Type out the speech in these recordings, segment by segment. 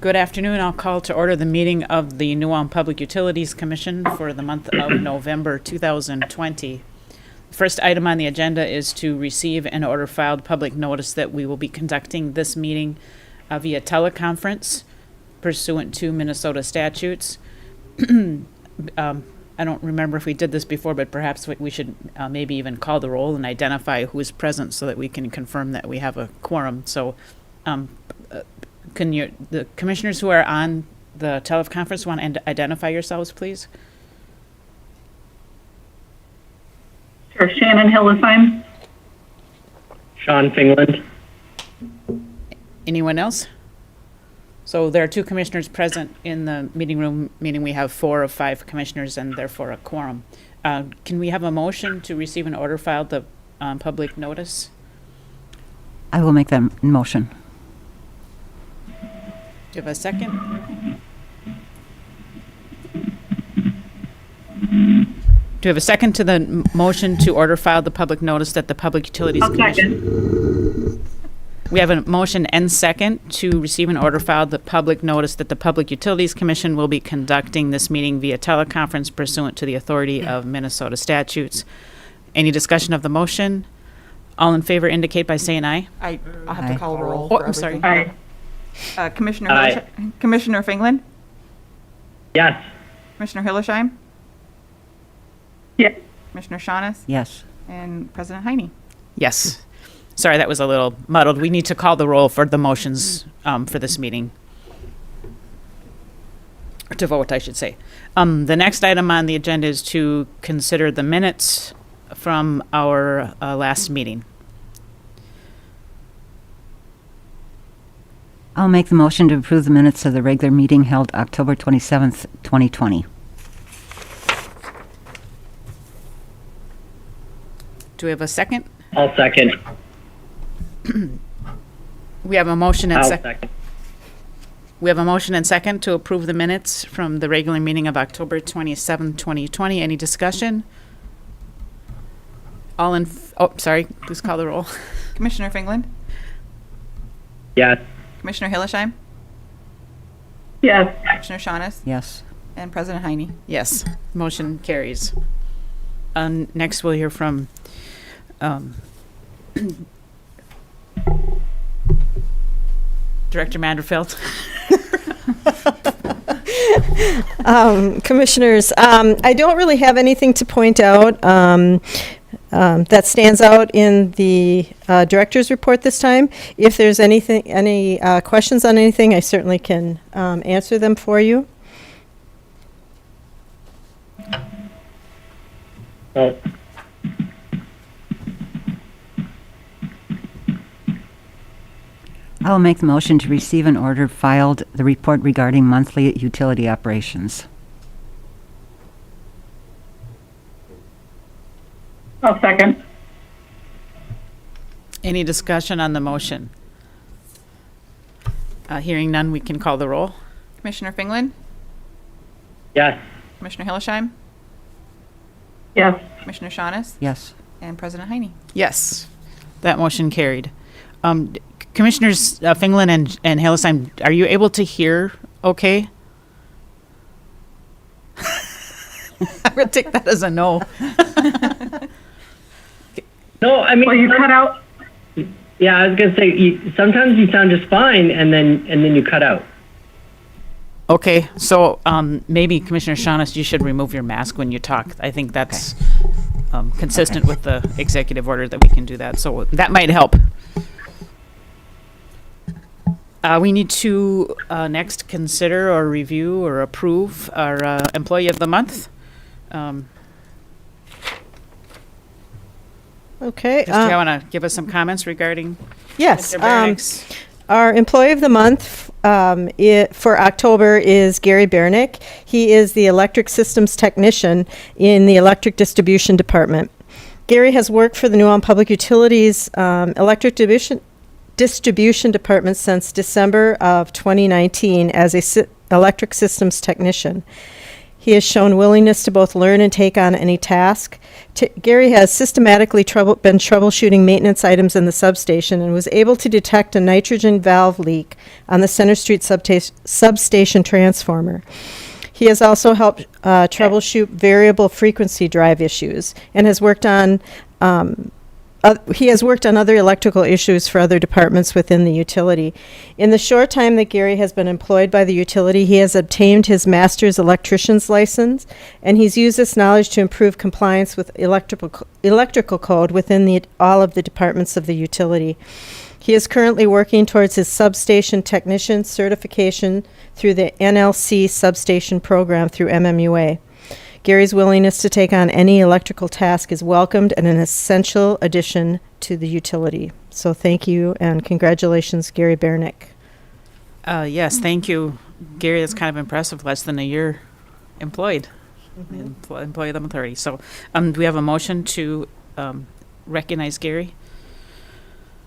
Good afternoon. I'll call to order the meeting of the New Ulm Public Utilities Commission for the month of November 2020. First item on the agenda is to receive and order filed public notice that we will be conducting this meeting via teleconference pursuant to Minnesota statutes. I don't remember if we did this before, but perhaps we should maybe even call the roll and identify who is present so that we can confirm that we have a quorum. So the commissioners who are on the teleconference want to identify yourselves, please? Sure. Shannon Hillesheim. Sean Fingland. Anyone else? So there are two commissioners present in the meeting room, meaning we have 4 of 5 commissioners and therefore a quorum. Can we have a motion to receive and order filed the public notice? I will make that motion. Do you have a second? Do you have a second to the motion to order filed the public notice that the Public Utilities Commission? Second. We have a motion and second to receive and order filed the public notice that the Public Utilities Commission will be conducting this meeting via teleconference pursuant to the authority of Minnesota statutes. Any discussion of the motion? All in favor indicate by saying aye. I'll have Aye. to call a roll. Oh, for I'm sorry. everything. Aye. Commissioner Aye. Commissioner Fingland, Yes. Commissioner Hillesheim, Yes. Commissioner Shaughness, Yes. and President Heine. Yes. Sorry, that was a little muddled. We need to call the roll for the motions for this meeting. Or to vote, I should say. The next item on the agenda is to consider the minutes from our last meeting. I'll make the motion to approve the minutes of the regular meeting held October 27th, 2020. Do we have a second? I'll second. We have a motion and I'll second. second. We have a motion and second to approve the minutes from the regular meeting of October 27th, 2020. Any discussion? Sorry, please call the roll. Commissioner Fingland, Yes. Commissioner Hillesheim, Yes. Commissioner Shaughness, Yes. and President Heine. Yes, motion carries. Next, we'll hear from Director Manderfeld. Commissioners, I don't really have anything to point out that stands out in the director's report this time. If there's any questions on anything, I certainly can answer them for you. Well, I'll make the motion to receive and order filed the report regarding monthly utility operations. I'll second. Any discussion on the motion? Hearing none, we can call the roll. Commissioner Fingland, yes. Commissioner Hillesheim, Yes. Commissioner Shaughness, Yes. and President Heine. Yes, that motion carried. Commissioners Fingland and Hillesheim, are you able to hear okay? I'm going to take that as a no. No, I mean, Well, you cut out. yeah, I was gonna say, sometimes you sound just fine, and then you cut out. Okay, so maybe Commissioner Shaughness, you should remove your mask when you talk. I think that's consistent with the executive order that we can do that, so that might help. We need to next consider or review or approve our Employee of the Month. Okay. Do you want to give us some comments regarding Yes. Mr. Bernick's? Our Employee of the Month for October is Gary Bernick. He is the Electric Systems Technician in the Electric Distribution Department. Gary has worked for the New Ulm Public Utilities Electric Distribution Department since December of 2019 as a Electric Systems Technician. He has shown willingness to both learn and take on any task. Gary has systematically been troubleshooting maintenance items in the substation and was able to detect a nitrogen valve leak on the Center Street substation transformer. He has also helped troubleshoot variable frequency drive issues and has worked on other electrical issues for other departments within the utility. In the short time that Gary has been employed by the utility, he has obtained his master's electrician's license, and he's used this knowledge to improve compliance with electrical code within all of the departments of the utility. He is currently working towards his substation technician certification through the NLC substation program through MMUA. Gary's willingness to take on any electrical task is welcomed and an essential addition to the utility. So thank you and congratulations, Gary Bernick. Yes, thank you. Gary, that's kind of impressive, less than a year employed, employee of the authority. So do we have a motion to recognize Gary?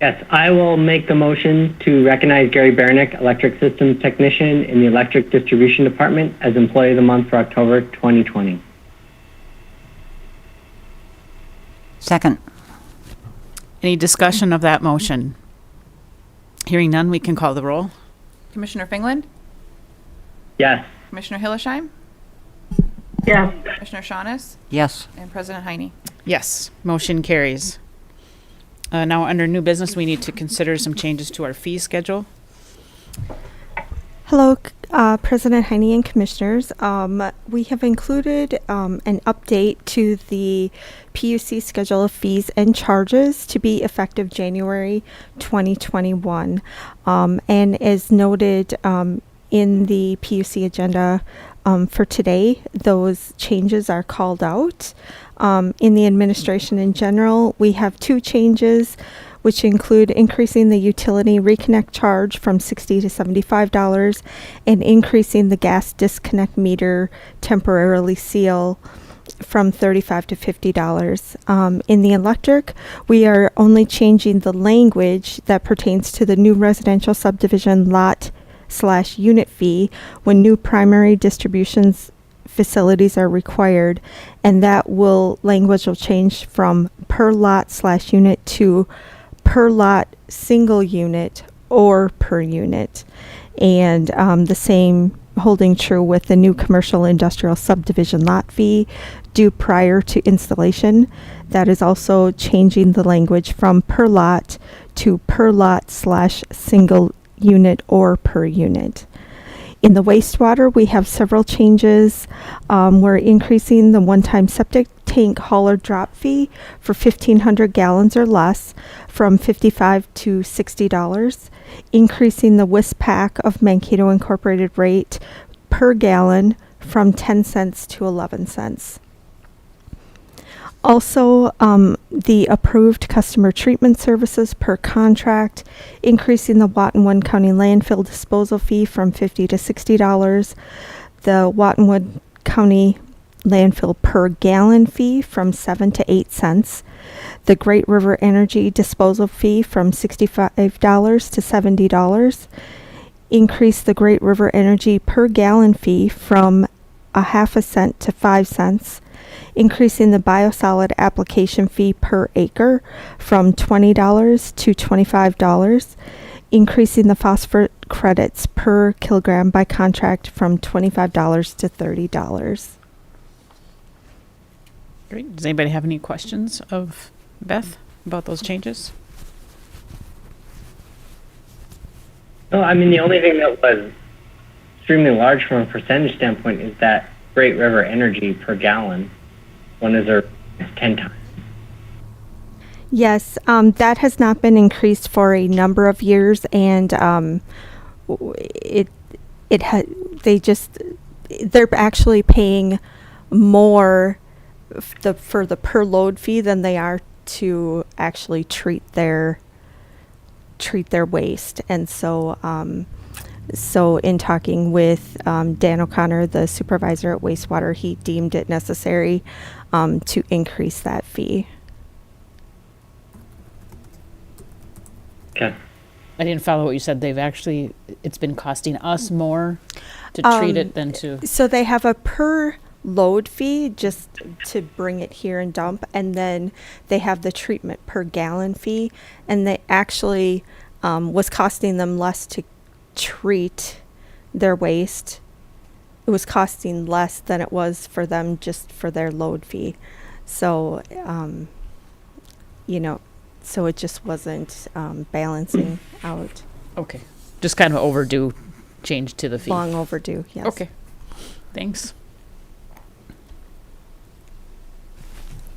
Yes, I will make the motion to recognize Gary Bernick, Electric Systems Technician in the Electric Distribution Department, as Employee of the Month for October 2020. Second. Any discussion of that motion? Hearing none, we can call the roll. Commissioner Fingland, Yes. Commissioner Hillesheim, Yes. Commissioner Shaunis, Yes. and President Heine. Yes, motion carries. Now, under new business, we need to consider some changes to our fee schedule. Hello, President Heine and Commissioners. We have included an update to the PUC schedule of fees and charges to be effective January 2021. And as noted in the PUC agenda for today, those changes are called out. In the administration in general, we have two changes, which include increasing the utility reconnect charge from $60 to $75 and increasing the gas disconnect meter temporarily seal from $35 to $50. In the electric, we are only changing the language that pertains to the new residential subdivision lot/unit fee when new primary distributions facilities are required, and that language will change from per lot/unit to per lot single unit or per unit. And the same holding true with the new commercial industrial subdivision lot fee due prior to installation. That is also changing the language from per lot to per lot/single unit or per unit. In the wastewater, we have several changes. We're increasing the one-time septic tank hauler drop fee for 1,500 gallons or less from $55 to $60, increasing the WISPAC of Mankato Incorporated rate per gallon from 10 cents to 11 cents. Also, the approved customer treatment services per contract, increasing the Wattenwood County landfill disposal fee from $50 to $60, the Wattenwood County landfill per gallon fee from 7 to 8 cents, the Great River Energy disposal fee from $65 to $70, increase the Great River Energy per gallon fee from a half a cent to 5 cents, increasing the biosolid application fee per acre from $20 to $25, increasing the phosphorus credits per kilogram by contract from $25 to $30. Great. Does anybody have any questions of Beth about those changes? No, I mean, the only thing that was extremely large from a percentage standpoint is that Great River Energy per gallon. One is 10 times. Yes, that has not been increased for a number of years, and they're actually paying more for the per load fee than they are to actually treat their waste. And so in talking with Dan O'Connor, the supervisor at wastewater, he deemed it necessary to increase that fee. Okay. I didn't follow what you said. It's been costing us more to treat it than to. So they have a per load fee just to bring it here and dump, and then they have the treatment per gallon fee, and they actually was costing them less to treat their waste. It was costing less than it was for them just for their load fee. So, so it just wasn't balancing out. Okay. Just kind of overdue change to the fee. Long overdue, yes. Okay. Thanks.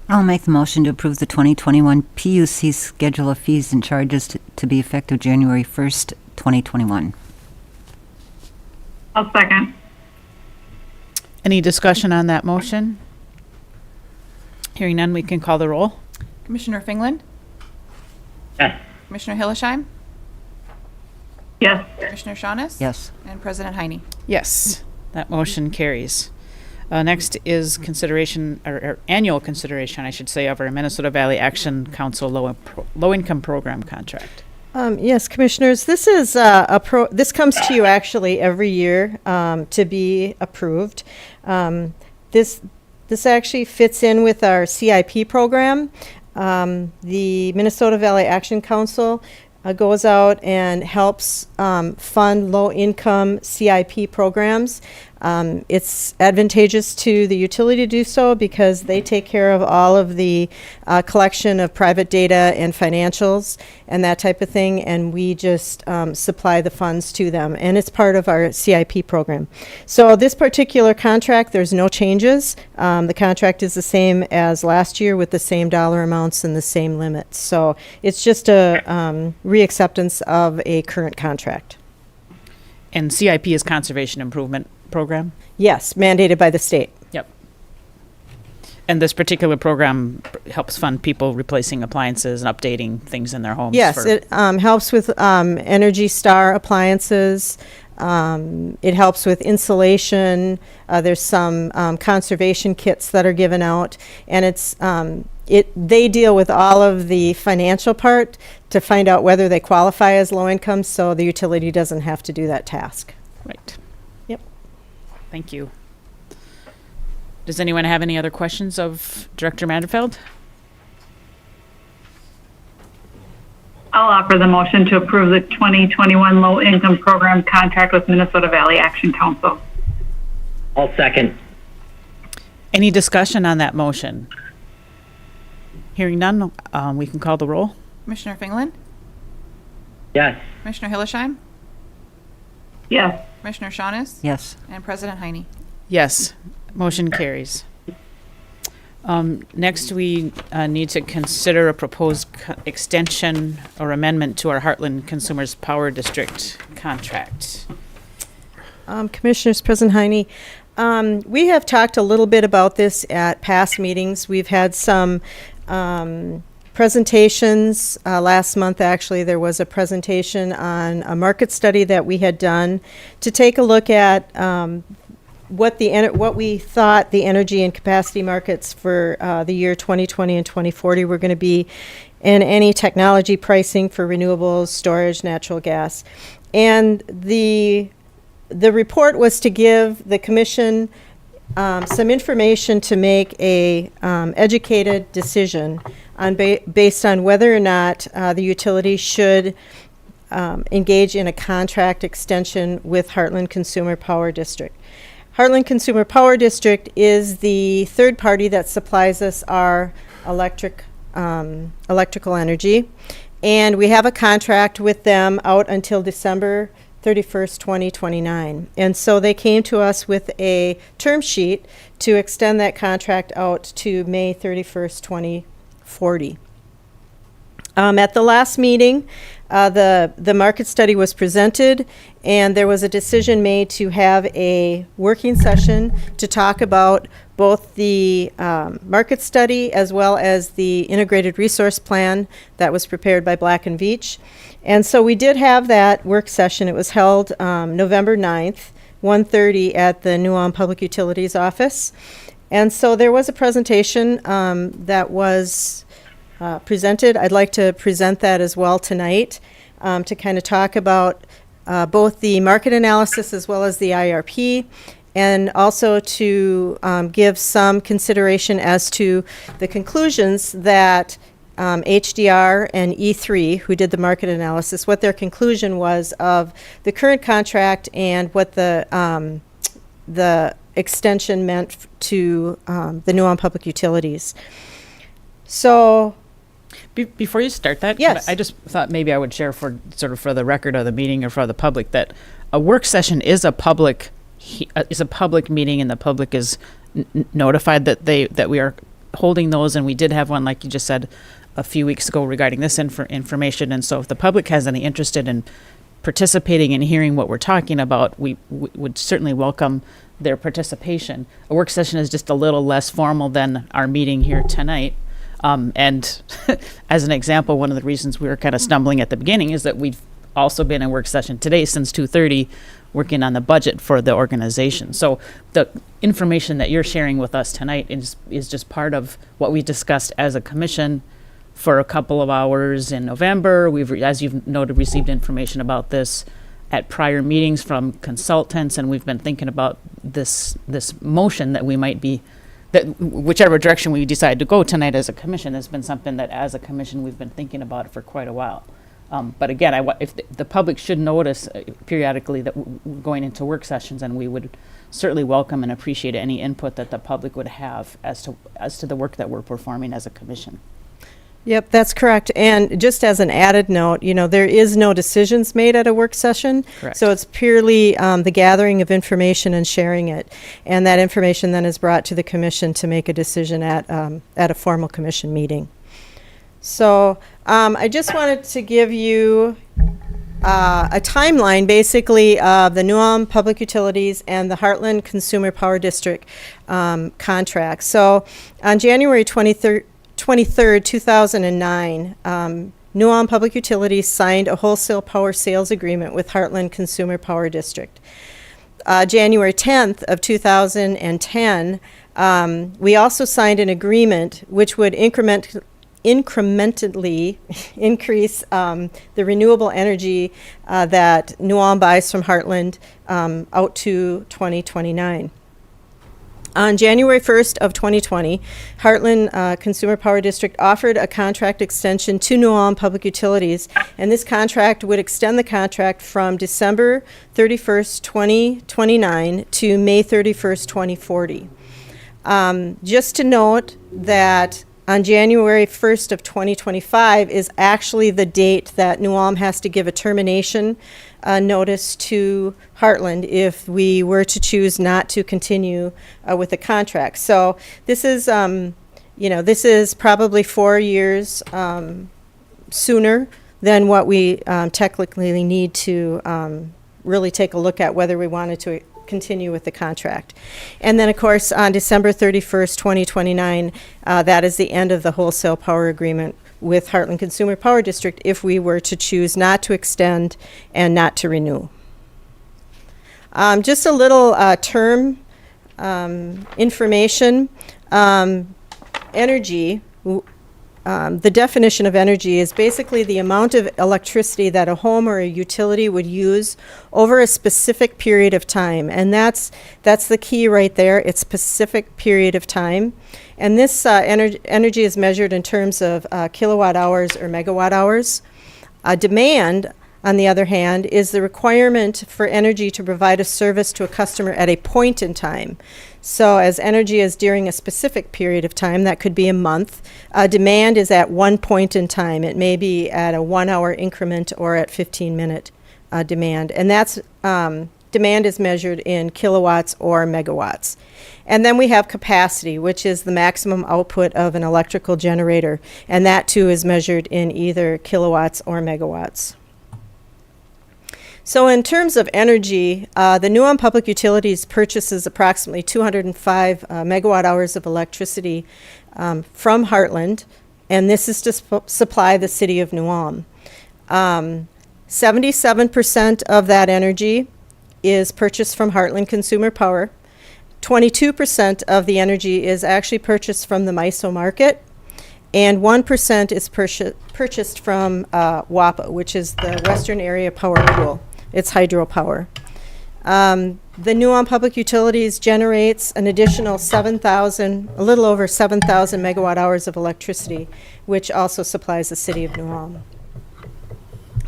I'll make the motion to approve the 2021 PUC schedule of fees and charges to be effective January 1st, 2021. I'll second. Any discussion on that motion? Hearing none, we can call the roll. Commissioner Fingland, Yes. Commissioner Hillesheim, Yes. Commissioner Shaunis, Yes. and President Heine. Yes, that motion carries. Next is consideration, or annual consideration, I should say, of our Minnesota Valley Action Council low-income program contract. Yes, Commissioners, this is this comes to you actually every year to be approved. This actually fits in with our CIP program. The Minnesota Valley Action Council goes out and helps fund low-income CIP programs. It's advantageous to the utility to do so because they take care of all of the collection of private data and financials and that type of thing, and we just supply the funds to them, and it's part of our CIP program. So this particular contract, there's no changes. The contract is the same as last year with the same dollar amounts and the same limits. So it's just a reacceptance of a current contract. And CIP is Conservation Improvement Program? Yes, mandated by the state. Yep. And this particular program helps fund people replacing appliances and updating things in their homes? Yes, it helps with Energy Star appliances. It helps with insulation. There's some conservation kits that are given out, and they deal with all of the financial part to find out whether they qualify as low income, so the utility doesn't have to do that task. Right. Yep. Thank you. Does anyone have any other questions of Director Manderfeld? I'll offer the motion to approve the 2021 low-income program contract with Minnesota Valley Action Council. I'll second. Any discussion on that motion? Hearing none, we can call the roll. Commissioner Fingland, Yes. Commissioner Hillesheim, Yes. Commissioner Shaunis, Yes. and President Heine. Yes, motion carries. Next, we need to consider a proposed extension or amendment to our Heartland Consumers Power District contract. Commissioners, President Heine, we have talked a little bit about this at past meetings. We've had some presentations. Last month, actually, there was a presentation on a market study that we had done to take a look at what we thought the energy and capacity markets for the year 2020 and 2040 were going to be, and any technology pricing for renewables, storage, natural gas. And the report was to give the commission some information to make a educated decision on based on whether or not the utility should engage in a contract extension with Heartland Consumer Power District. Heartland Consumer Power District is the third party that supplies us our electrical energy, and we have a contract with them out until December 31st, 2029. And so they came to us with a term sheet to extend that contract out to May 31st, 2040. At the last meeting, the market study was presented, and there was a decision made to have a working session to talk about both the market study as well as the integrated resource plan that was prepared by Black & Veatch. And so we did have that work session. It was held November 9th, 1:30 at the New Ulm Public Utilities office. And so there was a presentation that was presented. I'd like to present that as well tonight to kind of talk about both the market analysis as well as the IRP, and also to give some consideration as to the conclusions that HDR and E3, who did the market analysis, what their conclusion was of the current contract and what the extension meant to the New Ulm Public Utilities. So, Before you start that, Yes. I just thought maybe I would share for sort of for the record of the meeting or for the public that a work session is a public meeting, and the public is notified that we are holding those, and we did have one, like you just said, a few weeks ago regarding this information. And so if the public has any interest in participating and hearing what we're talking about, we would certainly welcome their participation. A work session is just a little less formal than our meeting here tonight. And as an example, one of the reasons we were kind of stumbling at the beginning is that we've also been in work session today since 2:30 working on the budget for the organization. So the information that you're sharing with us tonight is just part of what we discussed as a commission for a couple of hours in November. We've, as you've noted, received information about this at prior meetings from consultants, and we've been thinking about this motion that we might be, that whichever direction we decide to go tonight as a commission has been something that as a commission we've been thinking about for quite a while. But again, if the public should notice periodically that we're going into work sessions, and we would certainly welcome and appreciate any input that the public would have as to the work that we're performing as a commission. yep, that's correct. And just as an added note, there is no decisions made at a work session. Correct. So it's purely the gathering of information and sharing it. And that information then is brought to the commission to make a decision at a formal commission meeting. So I just wanted to give you a timeline, basically, of the New Ulm Public Utilities and the Heartland Consumer Power District contract. So on January 23rd, 2009, New Ulm Public Utilities signed a wholesale power sales agreement with Heartland Consumer Power District. January 10th of 2010, we also signed an agreement which would incrementally increase the renewable energy that New Ulm buys from Heartland out to 2029. On January 1st of 2020, Heartland Consumer Power District offered a contract extension to New Ulm Public Utilities, and this contract would extend the contract from December 31st, 2029 to May 31st, 2040. Just to note that on January 1st of 2025 is actually the date that New Ulm has to give a termination notice to Heartland if we were to choose not to continue with the contract. So this is, this is probably 4 years sooner than what we technically need to really take a look at whether we wanted to continue with the contract. And then, of course, on December 31st, 2029, that is the end of the wholesale power agreement with Heartland Consumer Power District if we were to choose not to extend and not to renew. Just a little term information. Energy, the definition of energy is basically the amount of electricity that a home or a utility would use over a specific period of time. And that's the key right there. It's specific period of time. And this energy is measured in terms of kilowatt hours or megawatt hours. Demand, on the other hand, is the requirement for energy to provide a service to a customer at a point in time. So as energy is during a specific period of time, that could be a month, demand is at one point in time. It may be at a 1 hour increment or at 15-minute demand. And that's demand is measured in kilowatts or megawatts. And then we have capacity, which is the maximum output of an electrical generator. And that too is measured in either kilowatts or megawatts. So in terms of energy, the New Ulm Public Utilities purchases approximately 205 megawatt hours of electricity from Heartland, and this is to supply the city of New Ulm. 77% of that energy is purchased from Heartland Consumer Power. 22% of the energy is actually purchased from the MISO market, and 1% is purchased from WAPA, which is the Western Area Power Pool. It's hydropower. The New Ulm Public Utilities generates an additional a little over 7,000 megawatt hours of electricity, which also supplies the city of New Ulm.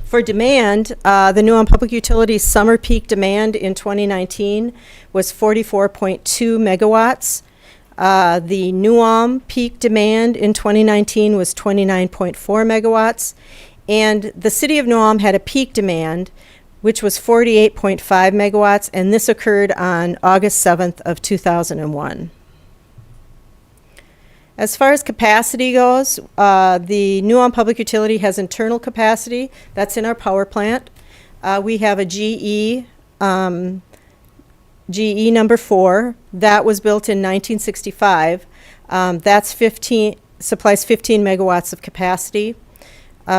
For demand, the New Ulm Public Utilities summer peak demand in 2019 was 44.2 megawatts. The New Ulm peak demand in 2019 was 29.4 megawatts. And the city of New Ulm had a peak demand, which was 48.5 megawatts, and this occurred on August 7th of 2001. As far as capacity goes, the New Ulm Public Utility has internal capacity. That's in our power plant. We have a GE number 4. That was built in 1965. Supplies 15 megawatts of capacity.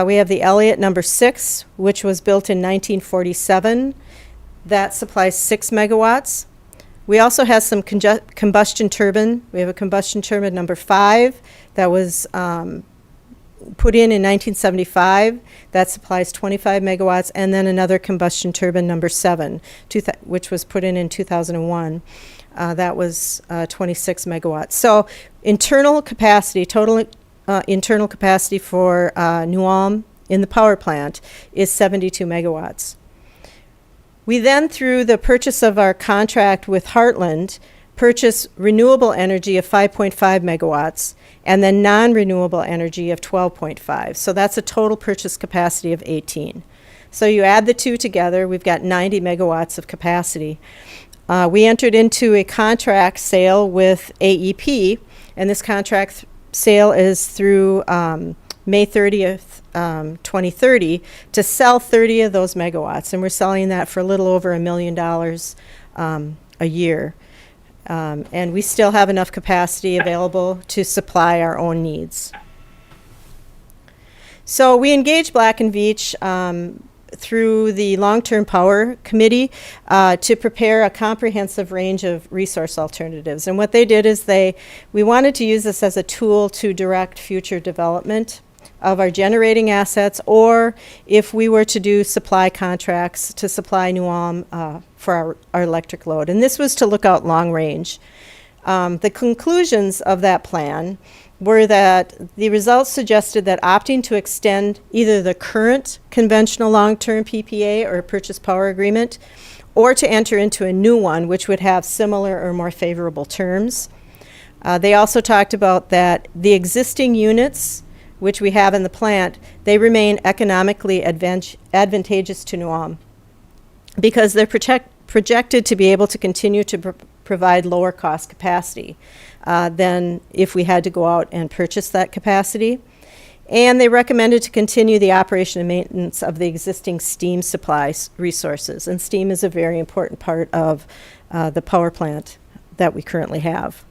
We have the Elliott number 6, which was built in 1947. That supplies 6 megawatts. We also have some combustion turbine. We have a combustion turbine number 5 that was put in 1975. That supplies 25 megawatts. And then another combustion turbine number 7, which was put in 2001. That was 26 megawatts. So internal capacity, total internal capacity for New Ulm in the power plant is 72 megawatts. We then, through the purchase of our contract with Heartland, purchase renewable energy of 5.5 megawatts and then non-renewable energy of 12.5. So that's a total purchase capacity of 18. So you add the two together, we've got 90 megawatts of capacity. We entered into a contract sale with AEP, and this contract sale is through May 30th, 2030, to sell 30 of those megawatts, and we're selling that for a little over $1 million a year. And we still have enough capacity available to supply our own needs. So we engaged Black & Veatch through the Long-Term Power Committee to prepare a comprehensive range of resource alternatives. And what they did is we wanted to use this as a tool to direct future development of our generating assets, or if we were to do supply contracts to supply New Ulm for our electric load. And this was to look out long range. The conclusions of that plan were that the results suggested that opting to extend either the current conventional long-term PPA or purchase power agreement, or to enter into a new one which would have similar or more favorable terms. They also talked about that the existing units which we have in the plant, they remain economically advantageous to New Ulm because they're projected to be able to continue to provide lower cost capacity than if we had to go out and purchase that capacity. And they recommended to continue the operation and maintenance of the existing steam supply resources. And steam is a very important part of the power plant that we currently have.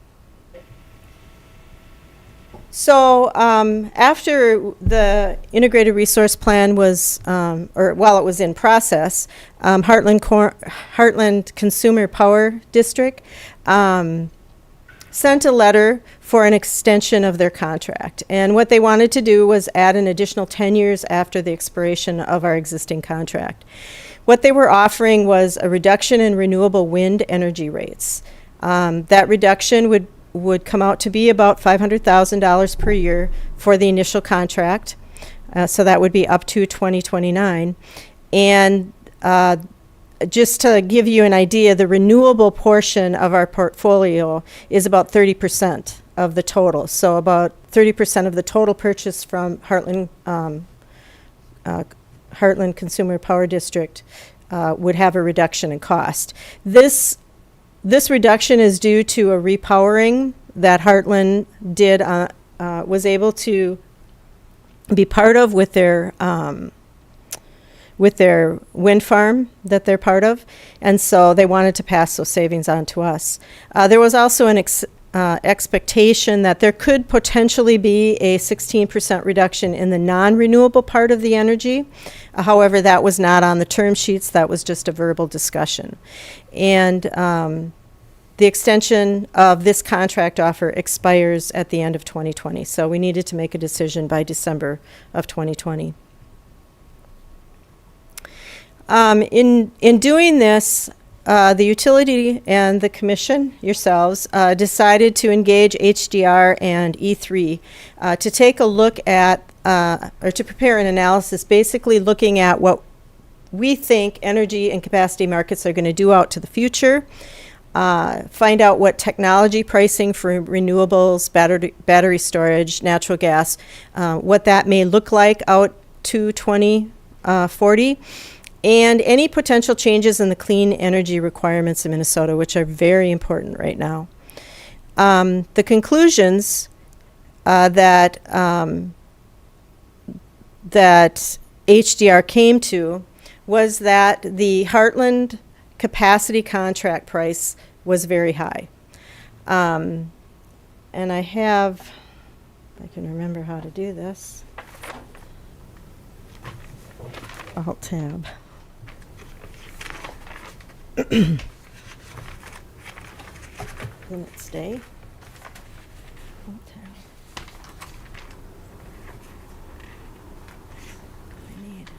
So after the integrated resource plan was, or while it was in process, Heartland Consumer Power District sent a letter for an extension of their contract. And what they wanted to do was add an additional 10 years after the expiration of our existing contract. What they were offering was a reduction in renewable wind energy rates. That reduction would come out to be about $500,000 per year for the initial contract. So that would be up to 2029. And just to give you an idea, the renewable portion of our portfolio is about 30% of the total. So about 30% of the total purchase from Heartland Consumer Power District would have a reduction in cost. This reduction is due to a repowering that Heartland was able to be part of with their wind farm that they're part of, and so they wanted to pass those savings on to us. There was also an expectation that there could potentially be a 16% reduction in the non-renewable part of the energy. However, that was not on the term sheets. That was just a verbal discussion. And the extension of this contract offer expires at the end of 2020. So we needed to make a decision by December of 2020. In doing this, the utility and the commission, yourselves, decided to engage HDR and E3 to take a look at, or to prepare an analysis, basically looking at what we think energy and capacity markets are going to do out to the future, find out what technology pricing for renewables, battery storage, natural gas, what that may look like out to 2040, and any potential changes in the clean energy requirements in Minnesota, which are very important right now. The conclusions that HDR came to was that the Heartland capacity contract price was very high. And I have, if I can remember how to do this, Alt tab. Didn't it stay? Alt tab. I need.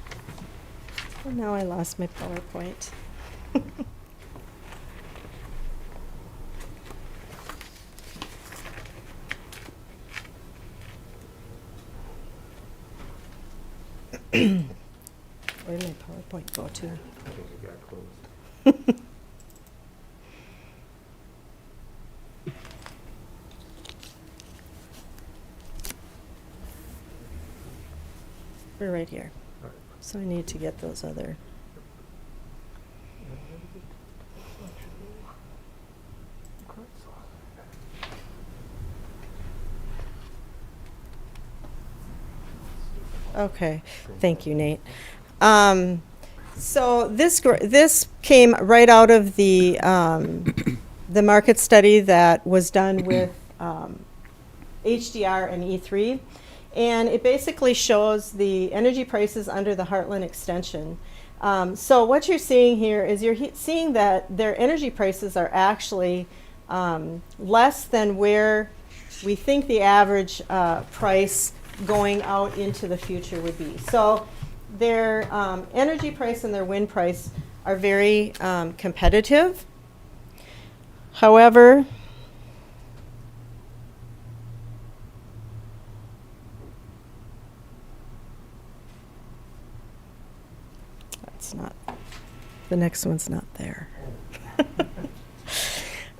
Oh, now I lost my PowerPoint. Where did my PowerPoint go to? We're right here. So I need to get those other. Okay, thank you, Nate. So this came right out of the market study that was done with HDR and E3, and it basically shows the energy prices under the Heartland Extension. So what you're seeing here is you're seeing that their energy prices are actually less than where we think the average price going out into the future would be. So their energy price and their wind price are very competitive. However, that's not, the next one's not there.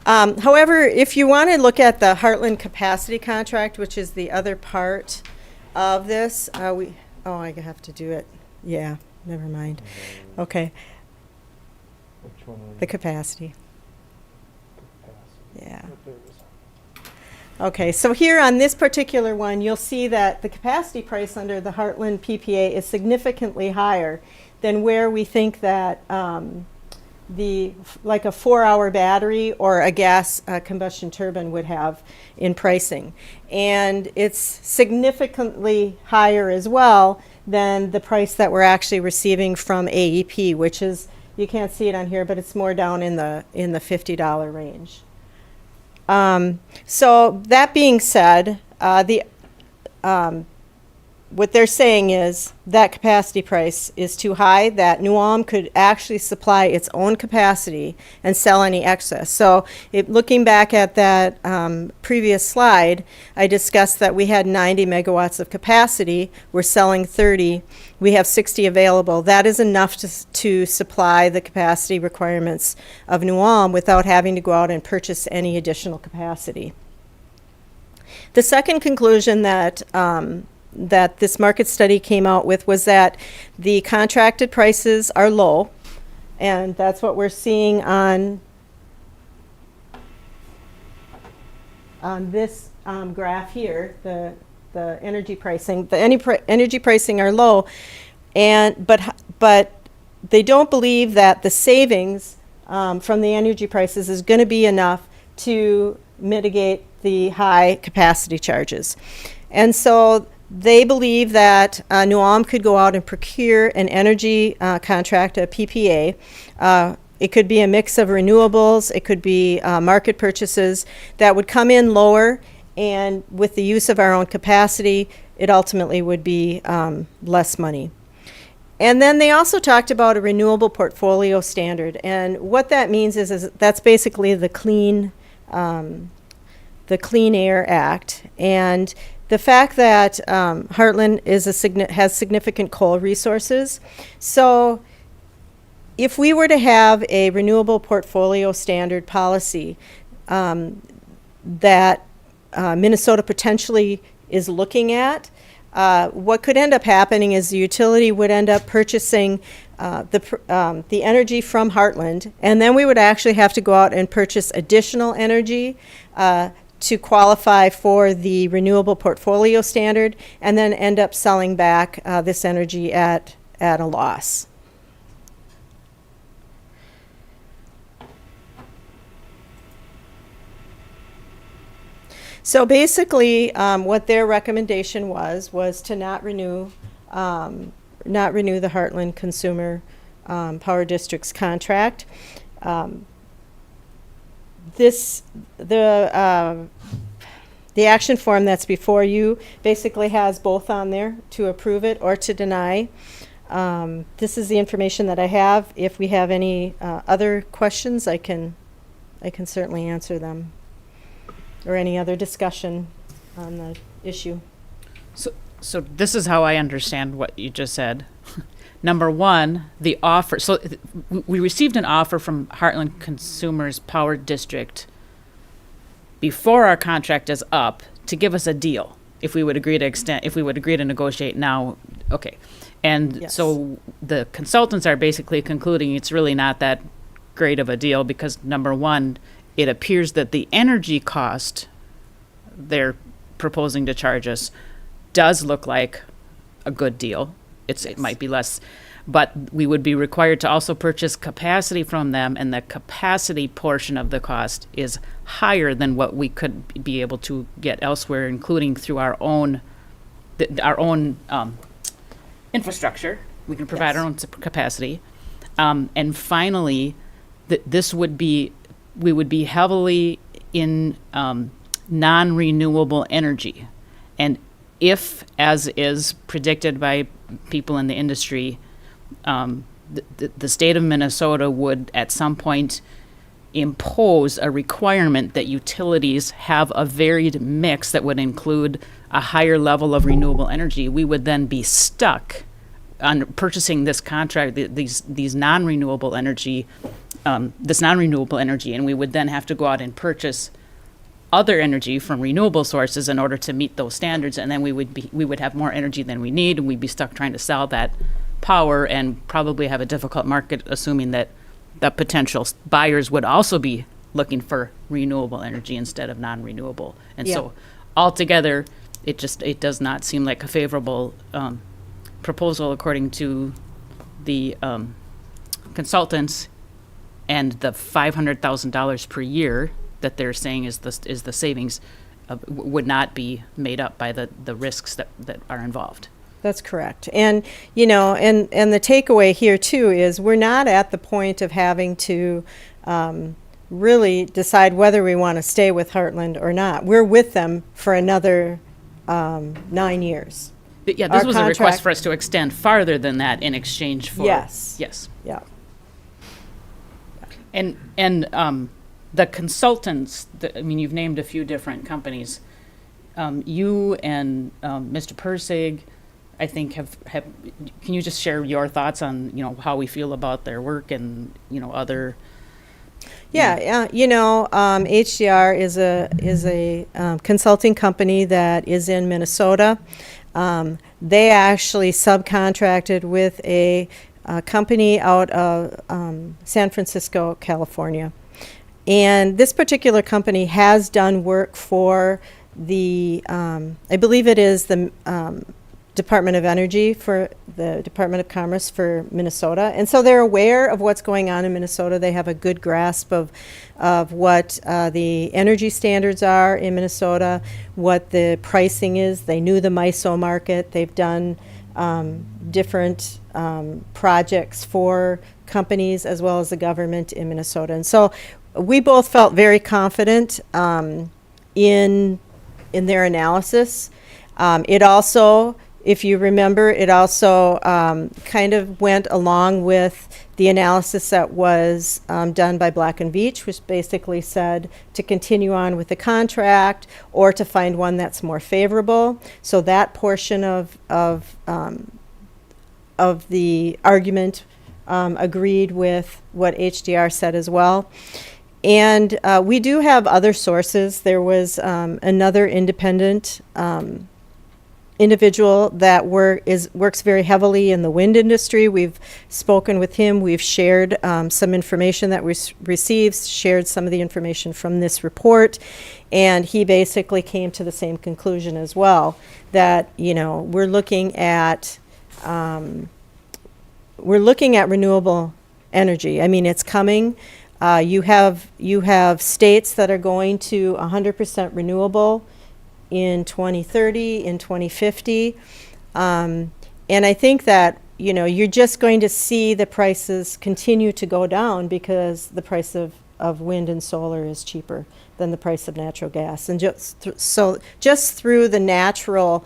However, if you want to look at the Heartland capacity contract, which is the other part of this, I have to do it. Yeah, never mind. Okay. Which one are The capacity. capacity? Yeah. There it is. Okay, so here on this particular one, you'll see that the capacity price under the Heartland PPA is significantly higher than where we think that like a 4-hour battery or a gas combustion turbine would have in pricing. And it's significantly higher as well than the price that we're actually receiving from AEP, which is, you can't see it on here, but it's more down in the $50 range. So that being said, what they're saying is that capacity price is too high, that New Ulm could actually supply its own capacity and sell any excess. So looking back at that previous slide, I discussed that we had 90 megawatts of capacity. We're selling 30. We have 60 available. That is enough to supply the capacity requirements of New Ulm without having to go out and purchase any additional capacity. The second conclusion that this market study came out with was that the contracted prices are low, and that's what we're seeing on this graph here, the energy pricing. The energy pricing are low, but they don't believe that the savings from the energy prices is going to be enough to mitigate the high capacity charges. And so they believe that New Ulm could go out and procure an energy contract, a PPA. It could be a mix of renewables. It could be market purchases that would come in lower, and with the use of our own capacity, it ultimately would be less money. And then they also talked about a renewable portfolio standard. And what that means is that's basically the Clean Air Act. And the fact that Heartland is has significant coal resources. So if we were to have a renewable portfolio standard policy that Minnesota potentially is looking at, what could end up happening is the utility would end up purchasing the energy from Heartland, and then we would actually have to go out and purchase additional energy to qualify for the renewable portfolio standard, and then end up selling back this energy at a loss. So basically, what their recommendation was to not renew the Heartland Consumer Power District's contract. The action form that's before you basically has both on there, to approve it or to deny. This is the information that I have. If we have any other questions, I can certainly answer them, or any other discussion on the issue. So this is how I understand what you just said. Number one, the offer. So we received an offer from Heartland Consumers Power District before our contract is up to give us a deal. If we would agree to negotiate now, okay. And Yes. so the consultants are basically concluding it's really not that great of a deal because, number one, it appears that the energy cost they're proposing to charge us does look like a good deal. It might be less, but we would be required to also purchase capacity from them, and the capacity portion of the cost is higher than what we could be able to get elsewhere, including through our own infrastructure. We can provide our own capacity. And finally, we would be heavily in non-renewable energy. And if, as is predicted by people in the industry, the state of Minnesota would at some point impose a requirement that utilities have a varied mix that would include a higher level of renewable energy, we would then be stuck on purchasing this contract, these non-renewable energy, and we would then have to go out and purchase other energy from renewable sources in order to meet those standards, and then we would have more energy than we need, and we'd be stuck trying to sell that power and probably have a difficult market, assuming that the potential buyers would also be looking for renewable energy instead of non-renewable. And so altogether, it does not seem like a favorable proposal according to the consultants, and the $500,000 per year that they're saying is the savings would not be made up by the risks that are involved. That's correct. And, and the takeaway here too is we're not at the point of having to really decide whether we want to stay with Heartland or not. We're with them for another 9 years. But yeah, this Our was a request contract- for us to extend farther than that in exchange for. Yes. Yes. Yeah. And the consultants, you've named a few different companies. You and Mr. Persig, I think, have. Can you just share your thoughts on how we feel about their work and other? Yeah, HDR is a consulting company that is in Minnesota. They actually subcontracted with a company out of San Francisco, California. And this particular company has done work for the, I believe it is the Department of Energy for the Department of Commerce for Minnesota. And so they're aware of what's going on in Minnesota. They have a good grasp of what the energy standards are in Minnesota, what the pricing is. They knew the MISO market. They've done different projects for companies as well as the government in Minnesota. And so we both felt very confident in their analysis. It also if you remember, it also kind of went along with the analysis that was done by Black and Veatch, which basically said to continue on with the contract or to find one that's more favorable. So that portion of the argument agreed with what HDR said as well. And we do have other sources. There was another independent individual that works very heavily in the wind industry. We've spoken with him. We've shared some information that we received, shared some of the information from this report, and he basically came to the same conclusion as well, that, you know, we're looking at renewable energy. I mean, it's coming. You have states that are going to 100% renewable in 2030, in 2050. And I think that, you know, you're just going to see the prices continue to go down because the price of wind and solar is cheaper than the price of natural gas. And just through the natural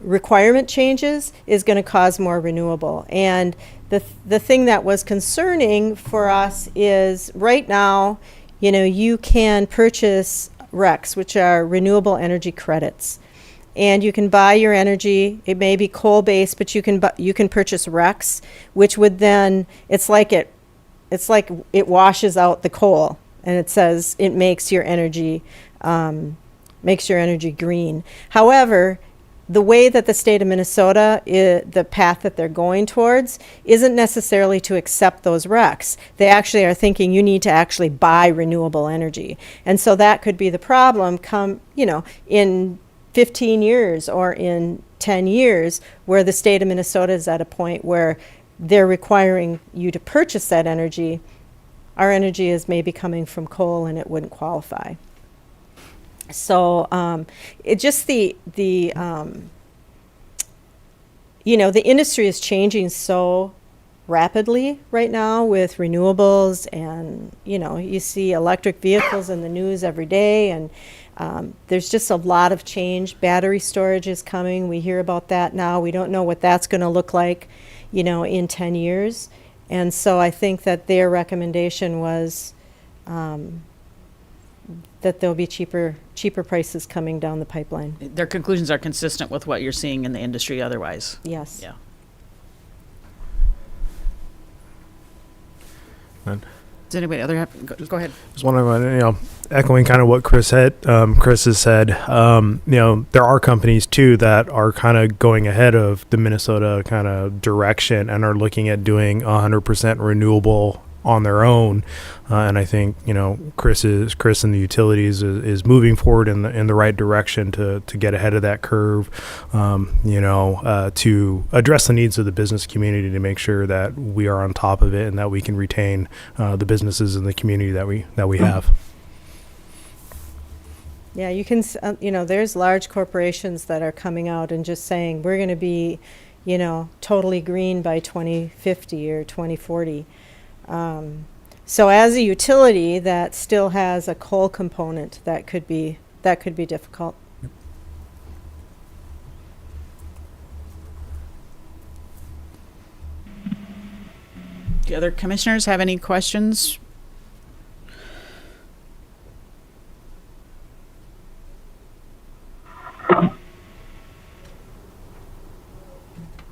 requirement changes is going to cause more renewable. And the thing that was concerning for us is right now, you know, you can purchase RECs, which are renewable energy credits, and you can buy your energy. It may be coal-based, but you can purchase RECs, which would then it's like it washes out the coal, and it says it makes your energy green. However, the way that the state of Minnesota, the path that they're going towards, isn't necessarily to accept those RECs. They actually are thinking you need to actually buy renewable energy. And so that could be the problem in 15 years or in 10 years, where the state of Minnesota is at a point where they're requiring you to purchase that energy. Our energy is maybe coming from coal and it wouldn't qualify. So it just the industry is changing so rapidly right now with renewables, and you see electric vehicles in the news every day, and there's just a lot of change. Battery storage is coming. We hear about that now. We don't know what that's going to look like, in 10 years. And so I think that their recommendation was that there'll be cheaper prices coming down the pipeline. Their conclusions are consistent with what you're seeing in the industry otherwise. Yes. Yeah. Does anybody other have, go ahead. Just wondering, echoing kind of what Chris has said, there are companies too that are kind of going ahead of the Minnesota kind of direction and are looking at doing 100% renewable on their own, and I think Chris and the utilities is moving forward in the right direction to get ahead of that curve, to address the needs of the business community, to make sure that we are on top of it and that we can retain the businesses in the community that we have. Yeah, you can. There's large corporations that are coming out and just saying we're going to be, totally green by 2050 or 2040. So as a utility that still has a coal component, that could be difficult. Do other commissioners have any questions?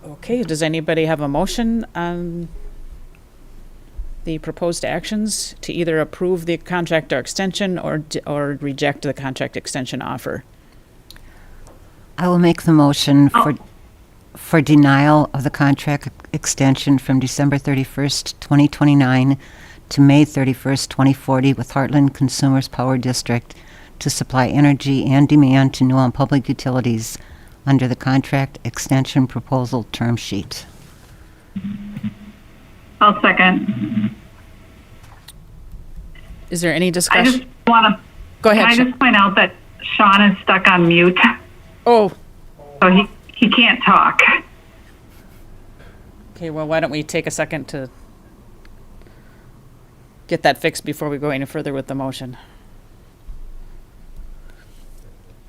Okay, does anybody have a motion on the proposed actions to either approve the contract or extension or reject the contract extension offer? I will make the motion for denial of the contract extension from December 31st, 2029 to May 31st, 2040 with Heartland Consumers Power District to supply energy and demand to New Ulm Public Utilities under the contract extension proposal term sheet. I'll second. Is there any I discussion? just want to. Go ahead. Can I just point out that Sean is stuck on mute, Oh, so he can't talk. okay, well, why don't we take a second to get that fixed before we go any further with the motion?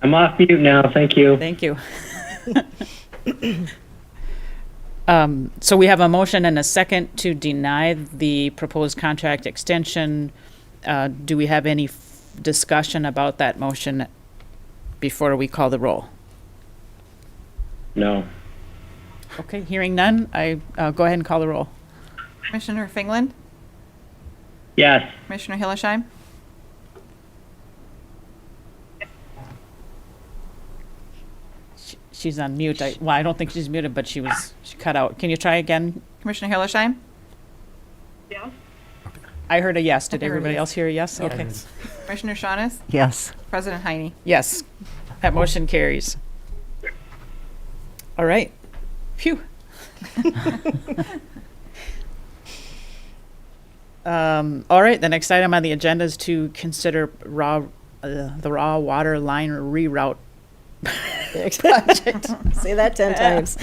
I'm I'm off mute now. Thank you. Thank you. So we have a motion and a second to deny the proposed contract extension. Do we have any discussion about that motion before we call the roll? No. Okay, hearing none, I'll go ahead and call the roll. Commissioner Fingland, Yes. Commissioner Hillesheim, She's on mute. I don't think she's muted, but she cut out. Can you try again? Commissioner Hillesheim, Yes. I heard a yes. Did I heard a everybody yes. else hear a yes? Okay. Commissioner Shaunis, Yes. President Heine. Yes, that motion carries. All right. Phew. All right, the next item on the agenda is to consider the raw water line reroute project. Say that 10 times.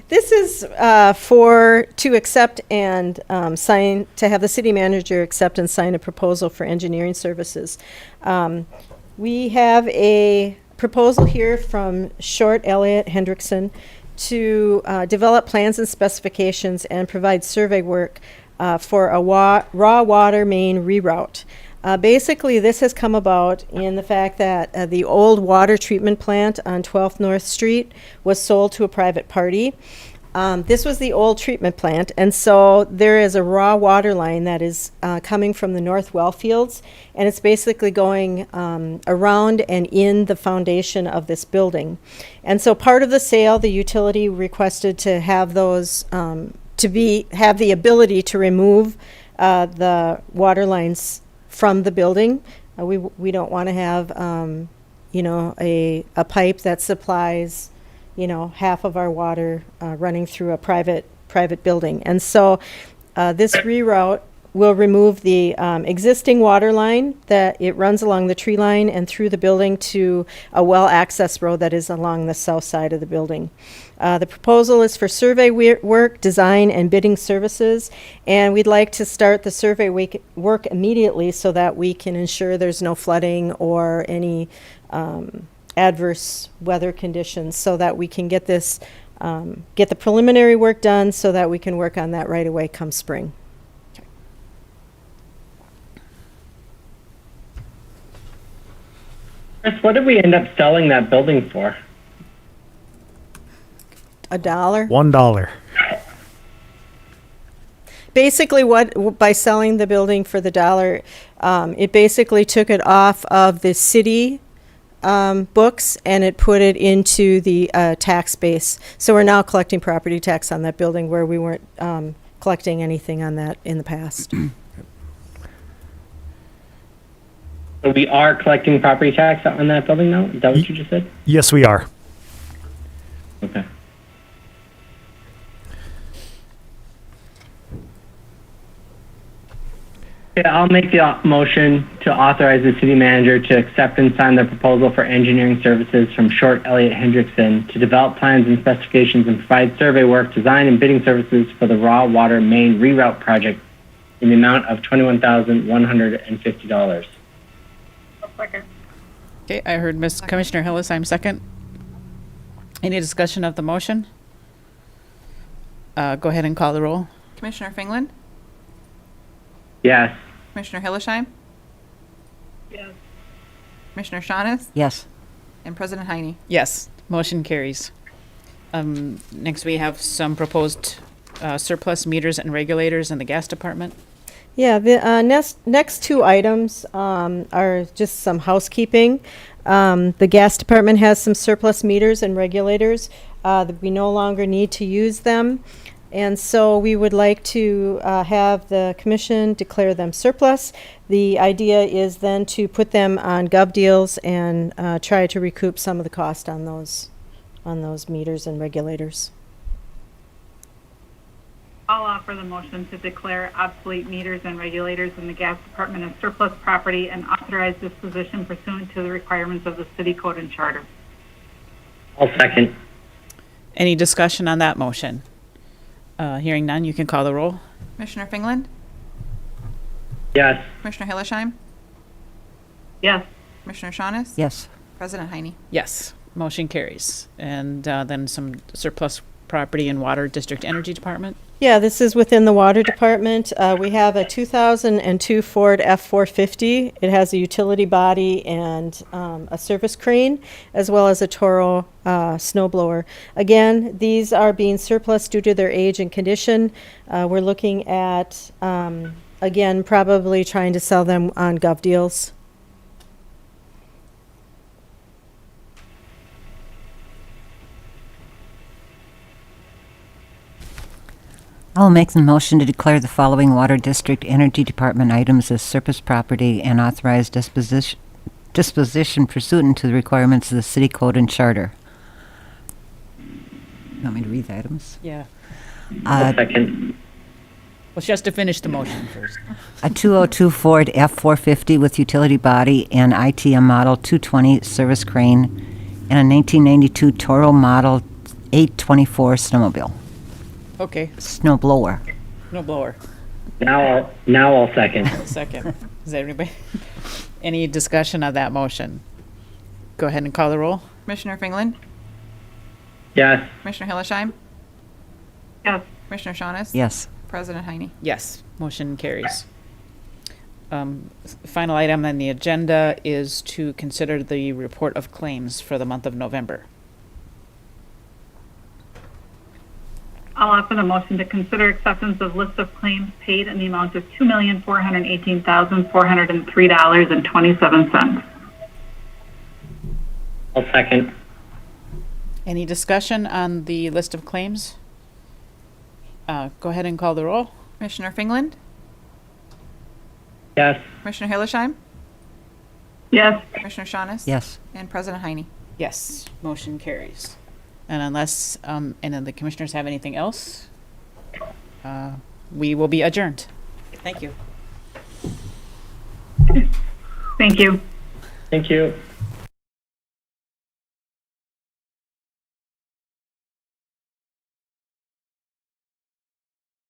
This is to accept and sign, to have the city manager accept and sign a proposal for engineering services. We have a proposal here from Short Elliott Hendrickson to develop plans and specifications and provide survey work for a raw water main reroute. Basically, this has come about in the fact that the old water treatment plant on 12th North Street was sold to a private party. This was the old treatment plant, and so there is a raw water line that is coming from the north well fields, and it's basically going around and in the foundation of this building. And so part of the sale, the utility requested to have those, have the ability to remove the water lines from the building. We don't want to have, a pipe that supplies, half of our water running through a private building. And so this reroute will remove the existing water line that it runs along the tree line and through the building to a well access road that is along the south side of the building. The proposal is for survey work, design, and bidding services, and we'd like to start the survey work immediately so that we can ensure there's no flooding or any adverse weather conditions, so that we can get this, get the preliminary work done so that we can work on that right away come spring. Chris, what did we end up selling that building for? $1. $1. Basically, by selling the building for the $1, it basically took it off of the city books and it put it into the tax base. So we're now collecting property tax on that building where we weren't collecting anything on that in the past. So we are collecting property tax on that building now? Is that what you just said? Yes, we are. Okay. Yeah, I'll make the motion to authorize the city manager to accept and sign the proposal for engineering services from Short Elliott Hendrickson to develop plans and specifications and provide survey work, design, and bidding services for the raw water main reroute project in the amount of $21,150. Okay, I heard Commissioner Hillesheim second. Any discussion of the motion? Go ahead and call the roll. Commissioner Fingland, Yes. Commissioner Hillesheim, Yes. Commissioner Shaunis, Yes. and President Heine. Yes, motion carries. Next, we have some proposed surplus meters and regulators in the gas department. Yeah, the next two items are just some housekeeping. The gas department has some surplus meters and regulators that we no longer need to use them. And so we would like to have the commission declare them surplus. The idea is then to put them on gov deals and try to recoup some of the cost on those meters and regulators. I'll offer the motion to declare obsolete meters and regulators in the gas department as surplus property and authorize disposition pursuant to the requirements of the city code and charter. I'll second. Any discussion on that motion? Hearing none, you can call the roll. Commissioner Fingland, Yes. Commissioner Hillesheim, Yes. Commissioner Shaunis, Yes. President Heine. Yes, motion carries. And then some surplus property in Water District Energy Department. Yeah, this is within the Water Department. We have a 2002 Ford F-450. It has a utility body and a service crane, as well as a Toro snow blower. Again, these are being surplus due to their age and condition. We're looking at, again, probably trying to sell them on Gov Deals. I will make the motion to declare the following Water District Energy Department items as surplus property and authorize disposition pursuant to the requirements of the city code and charter. You want me to read the items? Yeah. Second. Well, she has to finish the motion first. A 202 Ford F-450 with utility body and ITM Model 220 service crane, and a 1992 Toro Model 824 snowmobile. Okay, Snow blower. no blower. Now I'll second. Second. Is everybody? Any discussion of that motion? Go ahead and call the roll. Commissioner Fingland, Yes. Commissioner Hillesheim, Yes. Commissioner Shaunis. Yes. President Heine. Yes, motion carries. Final item on the agenda is to consider the report of claims for the month of November. I'll offer the motion to consider acceptance of list of claims paid in the amount of $2,418,403.27. I'll second. Any discussion on the list of claims? Go ahead and call the roll. Commissioner Fingland, Yes. Commissioner Hillesheim, Yes. Commissioner Shaunis. Yes. And President Heine. Yes, motion carries. And unless any of the commissioners have anything else, we will be adjourned. Thank you. Thank you. Thank you.